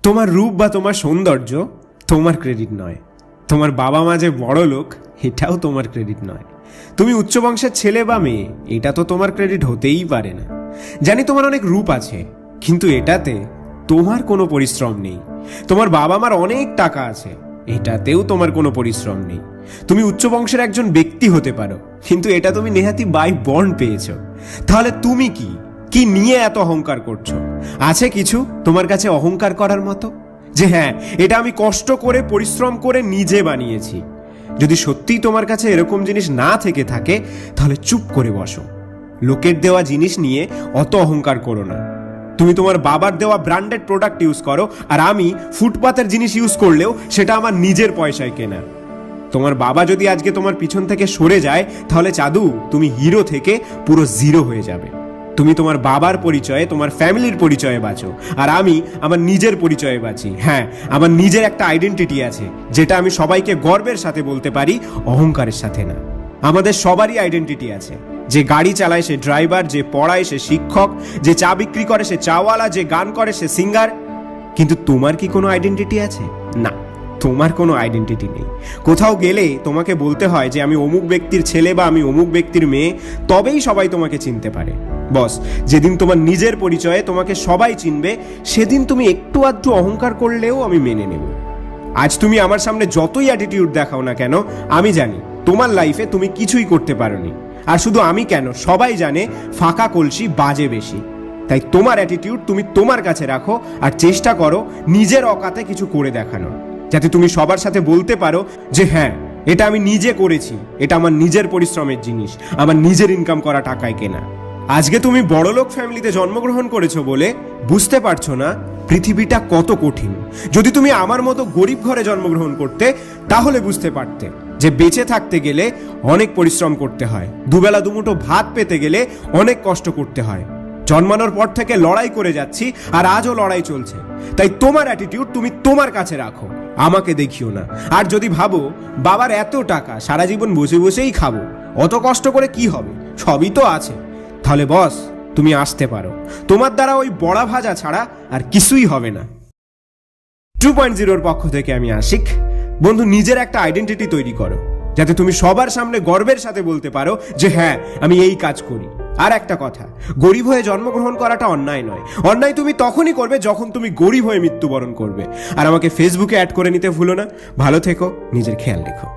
তোমার রূপ বা তোমার সৌন্দর্য তোমার ক্রেডিট নয়। তোমার বাবা মা যে বড় লোক এটাও তোমার ক্রেডিট নয়। তুমি উচ্চ বংশের ছেলে বা মেয়ে এটা তো তোমার ক্রেডিট হতেই পারে না। জানি তোমার অনেক রূপ আছে, কিন্তু এটাতে তোমার কোনো পরিশ্রম নেই। তোমার বাবা মার অনেক টাকা আছে, এটাতেও তোমার কোনো পরিশ্রম নেই। তুমি উচ্চ বংশের একজন ব্যক্তি হতে পারো, কিন্তু এটা তুমি নেহাতি বাই বর্ন পেয়েছো। তাহলে তুমি কি কি নিয়ে এত অহংকার করছো? আছে কিছু তোমার কাছে অহংকার করার মতো যে হ্যাঁ, এটা আমি কষ্ট করে পরিশ্রম করে নিজে বানিয়েছি? যদি সত্যিই তোমার কাছে এরকম জিনিস না থেকে থাকে তাহলে চুপ করে বসো। লোকের দেওয়া জিনিস নিয়ে অত অহংকার করো না। তুমি তোমার বাবার দেওয়া ব্র্যান্ডেড প্রোডাক্ট ইউজ করো, আর আমি ফুটপাতের জিনিস ইউজ করলেও সেটা আমার নিজের পয়সায় কেনা। তোমার বাবা যদি আজকে তোমার পিছন থেকে সরে যায় তাহলে চাঁদু, তুমি হিরো থেকে পুরো জিরো হয়ে যাবে। তুমি তোমার বাবার পরিচয়ে, তোমার ফ্যামিলির পরিচয়ে বাঁচো, আর আমি আমার নিজের পরিচয়ে বাঁচি। হ্যাঁ, আমার নিজের একটা আইডেন্টিটি আছে, যেটা আমি সবাইকে গর্বের সাথে বলতে পারি, অহংকারের সাথে না। আমাদের সবারই আইডেন্টিটি আছে। যে গাড়ি চালায় সে ড্রাইভার, যে পড়ায় সে শিক্ষক, যে চা বিক্রি করে সে চাওয়ালা, যে গান করে সে সিঙ্গার। কিন্তু তোমার কি কোনো আইডেন্টিটি আছে? না, তোমার কোনো আইডেন্টিটি নেই। কোথাও গেলে তোমাকে বলতে হয় যে আমি অমুক ব্যক্তির ছেলে বা আমি অমুক ব্যক্তির মেয়ে, তবেই সবাই তোমাকে চিনতে পারে। বস, যেদিন তোমার নিজের পরিচয়ে তোমাকে সবাই চিনবে, সেদিন তুমি একটু আধটু অহংকার করলেও আমি মেনে নেব। আজ তুমি আমার সামনে যতই অ্যাটিটিউড দেখাও না কেন, আমি জানি তোমার লাইফে তুমি কিছুই করতে পারোনি। আর শুধু আমি কেন, সবাই জানে ফাঁকা কলসি বাজে বেশি। তাই তোমার অ্যাটিটিউড তুমি তোমার কাছে রাখো, আর চেষ্টা করো নিজের অকাতে কিছু করে দেখানো, যাতে তুমি সবার সাথে বলতে পারো যে হ্যাঁ, এটা আমি নিজে করেছি, এটা আমার নিজের পরিশ্রমের জিনিস, আমার নিজের ইনকাম করা টাকায় কেনা। আজকে তুমি বড়লোক ফ্যামিলিতে জন্মগ্রহণ করেছো বলে বুঝতে পারছো না পৃথিবীটা কত কঠিন। যদি তুমি আমার মতো গরিব ঘরে জন্মগ্রহণ করতে তাহলে বুঝতে পারতে যে বেঁচে থাকতে গেলে অনেক পরিশ্রম করতে হয়, দুবেলা দুমুঠো ভাত পেতে গেলে অনেক কষ্ট করতে হয়। জন্মানোর পর থেকে লড়াই করে যাচ্ছি, আর আজও লড়াই চলছে। তাই তোমার অ্যাটিটিউড তুমি তোমার কাছে রাখো, আমাকে দেখিও না। আর যদি ভাবো বাবার এত টাকা, সারা জীবন বসে বসেই খাবো, অত কষ্ট করে কি হবে, সবই তো আছে, তাহলে বস তুমি আসতে পারো। তোমার দ্বারা ওই বড়া ভাজা ছাড়া আর কিছুই হবে না। 2.0 পক্ষ থেকে আমি আশিক। বন্ধু, নিজের একটা আইডেন্টিটি তৈরি করো, যাতে তুমি সবার সামনে গর্বের সাথে বলতে পারো যে হ্যাঁ, আমি এই কাজ করি। আর একটা কথা, গরিব হয়ে জন্মগ্রহণ করাটা অন্যায় নয়। অন্যায় তুমি তখনই করবে যখন তুমি গরিব হয়ে মৃত্যুবরণ করবে। আর আমাকে ফেসবুকে অ্যাড করে নিতে ভুলো না। ভালো থেকো, নিজের খেয়াল রেখো।